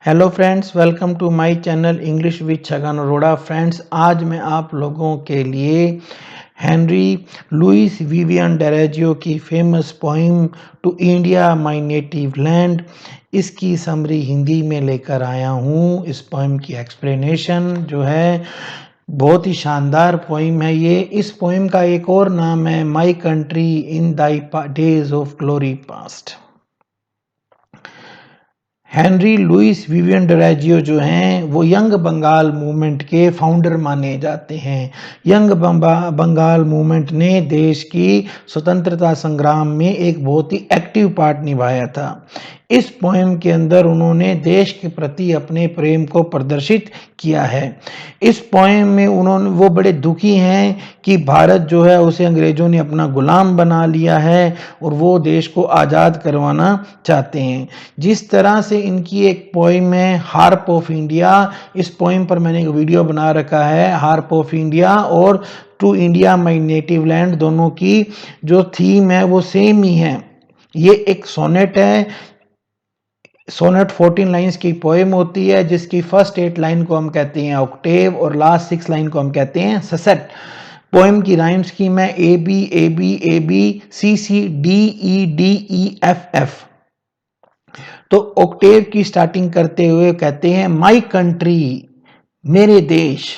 Hello friends, welcome to my channel English with Chhagan Arora. Friends, आज मैं आप लोगों के लिए हेनरी लुइस विवियन डेरोजियो की famous poem to India my native land इसकी समरी हिंदी में लेकर आया हूँ। इस पोइम की एक्सप्लेनेशन जो है बहुत ही शानदार पोइम है ये। इस पोइम का एक और नाम है my country in thy days of glory past. Henry Louis Vivian Derozio जो हैं वो यंग बंगाल मूवमेंट के फाउंडर माने जाते हैं। यंग बंगाल मूवमेंट ने देश की स्वतंत्रता संग्राम में एक बहुत ही एक्टिव पार्ट निभाया था। इस पोएम के अंदर उन्होंने देश के प्रति अपने प्रेम को प्रदर्शित किया है। इस पोएम में वो बड़े दुखी हैं कि भारत जो है उसे अंग्रेजों ने अपना गुलाम बना लिया है और वो देश को आज़ाद करवाना चाहते हैं। जिस तरह से इनकी एक पोएम है हार्प ऑफ इंडिया, इस पोएम पर मैंने एक वीडियो बना रखा है। हार्प ऑफ इंडिया और to India my native land दोनों की जो थीम है वो सेम ही है। ये एक सोनेट है। सोनेट 14 लाइंस की पोएम होती है जिसकी फर्स्ट 8 लाइन को हम कहते हैं ऑक्टेव और लास्ट 6 लाइन को हम कहते हैं ससेट। पोएम की राइम स्कीम है A B A B A B C C D E F F. तो ऑक्टेव की स्टार्टिंग करते हुए कहते हैं माय कंट्री, मेरे देश।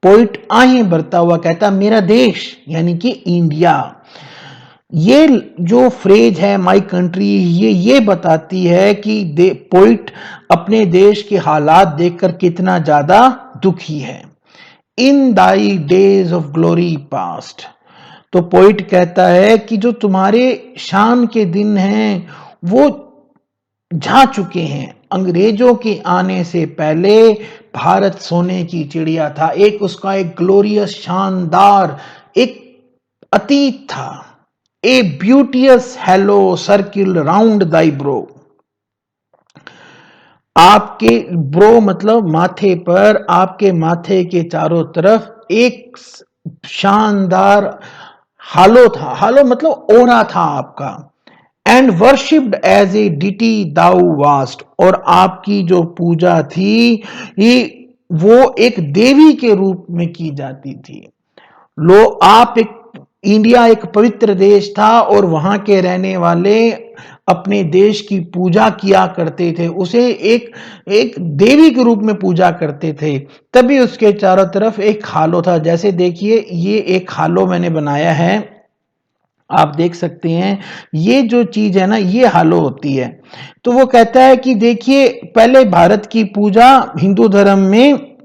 पोइट आहें भरता हुआ कहता मेरा देश यानी कि इंडिया। ये जो फ्रेज है माय कंट्री ये बताती है कि पोइट अपने देश के हालात देखकर कितना ज्यादा दुखी है। इन thy days of glory past, तो पोइट कहता है कि जो तुम्हारे शान के दिन हैं वो जा चुके हैं। अंग्रेजों के आने से पहले भारत सोने की चिड़िया था। एक उसका एक ग्लोरियस शानदार एक अतीत था। ए ब्यूटियस हेलो सर्किल राउंड दाई ब्रो। आपके ब्रो मतलब माथे पर, आपके माथे के चारों तरफ एक शानदार हालो था। हालो मतलब ओरा था आपका। And worshipped as a deity thou wast, और आपकी जो पूजा थी ये वो एक देवी के रूप में की जाती थी। लो आप एक इंडिया एक पवित्र देश था और वहां के रहने वाले अपने देश की पूजा किया करते थे, उसे एक देवी के रूप में पूजा करते थे। तभी उसके चारों तरफ एक हालो था। जैसे देखिए ये एक हालो मैंने बनाया है, आप देख सकते हैं। ये जो चीज है ना ये हालो होती है। तो वो कहता है कि देखिए पहले भारत की पूजा हिंदू धर्म में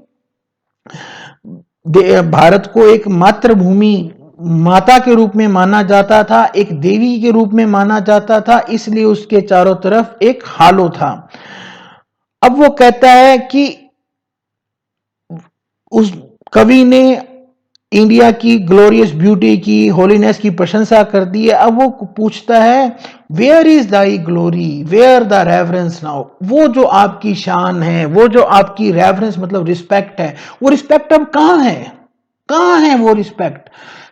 भारत को एक मातृभूमि माता के रूप में माना जाता था, एक देवी के रूप में माना जाता था, इसलिए उसके चारों तरफ एक हालो था। अब वो कहता है कि उस कवि ने इंडिया की ग्लोरियस ब्यूटी की, होलीनेस की प्रशंसा कर दी है। अब वो पूछता है where is thy glory, where the reverence now. वो जो आपकी शान है, वो जो आपकी रेवरेंस मतलब रिस्पेक्ट है, वो रिस्पेक्ट अब कहां है? कहां है वो रिस्पेक्ट?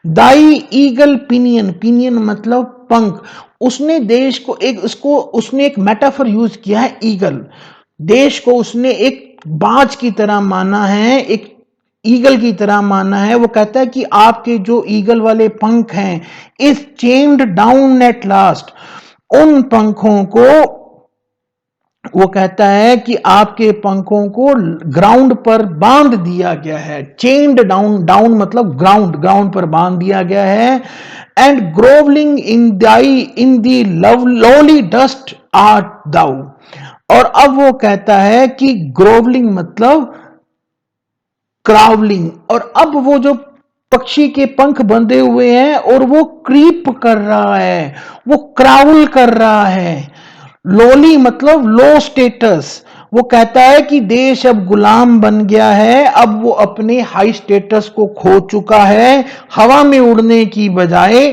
दाई ईगल पिनियन, पिनियन मतलब पंख। उसने देश को उसने एक मेटाफर यूज किया है ईगल। देश को उसने एक बाज की तरह माना है, एक ईगल की तरह माना है। वो कहता है कि आपके जो ईगल वाले पंख हैं is chained down at last. उन पंखों को वो कहता है कि आपके पंखों को ग्राउंड पर बांध दिया गया है। चेन्ड डाउन, डाउन मतलब ग्राउंड, ग्राउंड पर बांध दिया गया है। And grovelling in the lovely dust art thou. और अब वो कहता है कि ग्रोवलिंग मतलब क्रावलिंग, और अब वो जो पक्षी के पंख बंधे हुए हैं और वो क्रीप कर रहा है, वो क्राउल कर रहा है। लोली मतलब लो स्टेटस। वो कहता है कि देश अब गुलाम बन गया है, अब वो अपने हाई स्टेटस को खो चुका है। हवा में उड़ने की बजाय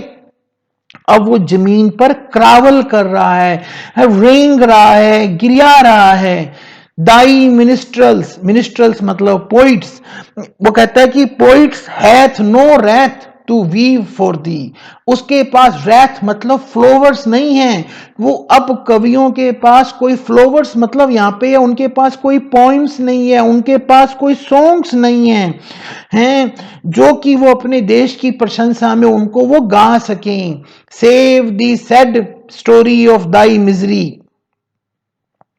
अब वो जमीन पर क्रावल कर रहा है, रेंग रहा है, गिरिया रहा है। दाई मिनिस्ट्रल्स, मिनिस्ट्रल्स मतलब पोइट्स। वो कहता है कि poets hath no wreath to weave for thee. उसके पास wrath मतलब फ्लोवर्स नहीं है, वो अब कवियों के पास कोई फ्लोवर्स मतलब यहाँ पे है उनके पास कोई पोइम्स नहीं है, उनके पास कोई सॉन्ग्स नहीं है, हैं जो कि वो अपने देश की प्रशंसा में उनको वो गा सकें। Save the sad story of thy misery,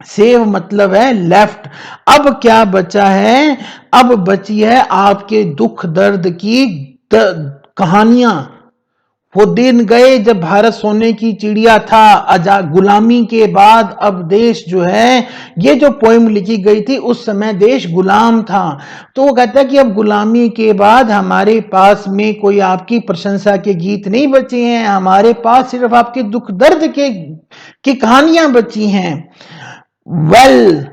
save मतलब है लेफ्ट। अब क्या बचा है, अब बची है आपके दुख दर्द की कहानियां। वो दिन गए जब भारत सोने की चिड़िया था, आजाद गुलामी के बाद अब देश जो है, ये जो पोएम लिखी गई थी उस समय देश गुलाम था। तो वो कहता है कि अब गुलामी के बाद हमारे पास में कोई आपकी प्रशंसा के गीत नहीं बचे हैं, हमारे पास सिर्फ आपके दुख दर्द की कहानियां बची हैं। Well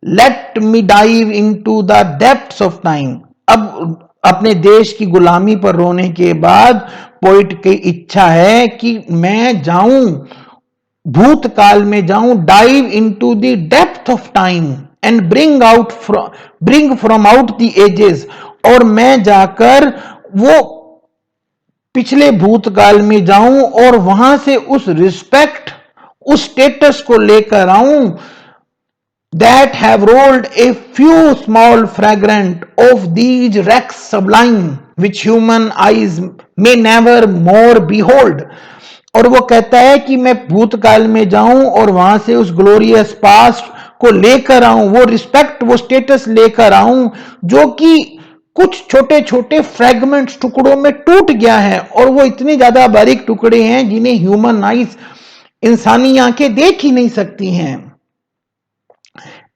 let me dive into the depths of time. अब अपने देश की गुलामी पर रोने के बाद पोइट की इच्छा है कि मैं जाऊं भूतकाल में, जाऊं dive into the depth of time and bring from out the ages, और मैं जाकर वो पिछले भूतकाल में जाऊं और वहां से उस रिस्पेक्ट, उस स्टेटस को लेकर आऊं that have rolled a few small fragment of these wrecks sublime which human eyes may never more behold। और वो कहता है कि मैं भूतकाल में जाऊं और वहां से उस ग्लोरियस पास्ट को लेकर आऊं, वो रिस्पेक्ट, वो स्टेटस लेकर आऊं जो कि कुछ छोटे छोटे फ्रेगमेंट्स, टुकड़ों में टूट गया है, और वो इतने ज्यादा बारीक टुकड़े हैं जिन्हें ह्यूमन आइज, इंसानी आंखें देख ही नहीं सकती हैं।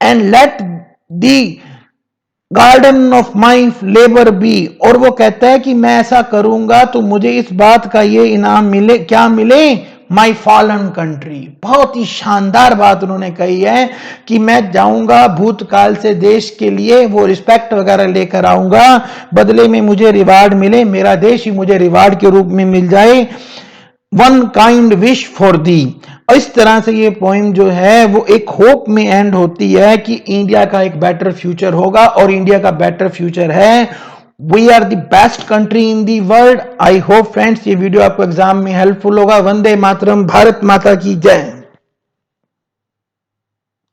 And let the garden of my labour be, और वो कहता है कि मैं ऐसा करूंगा तो मुझे इस बात का ये इनाम मिले, क्या मिले, माई फॉलन कंट्री। बहुत ही शानदार बात उन्होंने कही है कि मैं जाऊंगा भूतकाल से देश के लिए वो रिस्पेक्ट वगैरह लेकर आऊंगा, बदले में मुझे रिवार्ड मिले, मेरा देश ही मुझे रिवार्ड के रूप में मिल जाए। One kind wish for the. इस तरह से ये पोइम जो है वो एक होप में एंड होती है कि इंडिया का एक बेटर फ्यूचर होगा, और इंडिया का बेटर फ्यूचर है, we are the best country in the world. I hope friends ये वीडियो आपको एग्जाम में हेल्पफुल होगा। वंदे मातरम, भारत माता की जय।